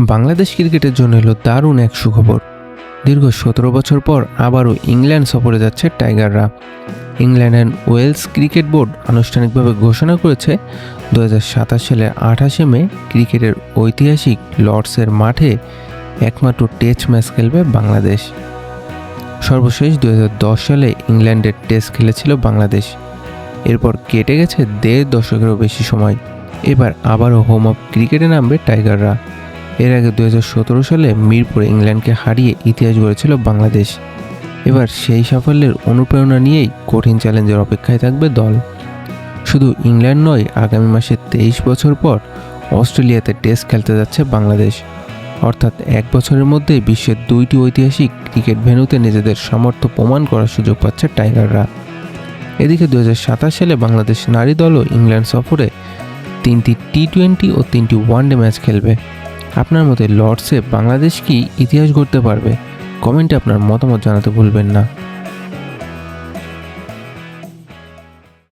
বাংলাদেশ ক্রিকেটের জন্য এলো দারুণ এক সুখবর। দীর্ঘ 17 বছর পর আবারও ইংল্যান্ড সফরে যাচ্ছে টাইগাররা। England and Wales cricket board আনুষ্ঠানিকভাবে ঘোষণা করেছে 2027 সালের 28 মে ক্রিকেটের ঐতিহাসিক লর্ডসের মাঠে একমাত্র টেস্ট ম্যাচ খেলবে বাংলাদেশ। সর্বশেষ 2010 সালে ইংল্যান্ডের টেস্ট খেলেছিল বাংলাদেশ। এরপর কেটে গেছে 1.5 দশকেরও বেশি সময়। এবার আবারও হোম অফ ক্রিকেটে নামবে টাইগাররা। এর আগে 2017 সালে মিরপুরে ইংল্যান্ডকে হারিয়ে ইতিহাস গড়েছিল বাংলাদেশ। এবার সেই সাফল্যের অনুপ্রেরণা নিয়েই কঠিন চ্যালেঞ্জের অপেক্ষায় থাকবে দল। শুধু ইংল্যান্ড নয়, আগামী মাসে 23 বছর পর অস্ট্রেলিয়াতে টেস্ট খেলতে যাচ্ছে বাংলাদেশ। অর্থাৎ এক বছরের মধ্যেই বিশ্বের 2টি ঐতিহাসিক ক্রিকেট ভেন্যুতে নিজেদের সামর্থ্য প্রমাণ করার সুযোগ পাচ্ছে টাইগাররা। এদিকে 2027 সালে বাংলাদেশ নারী দলও ইংল্যান্ড সফরে 3টি টি-20 ও 3টি ওয়ানডে ম্যাচ খেলবে। আপনার মতে লর্ডসে বাংলাদেশ কি ইতিহাস গড়তে পারবে? কমেন্টে আপনার মতামত জানাতে ভুলবেন না।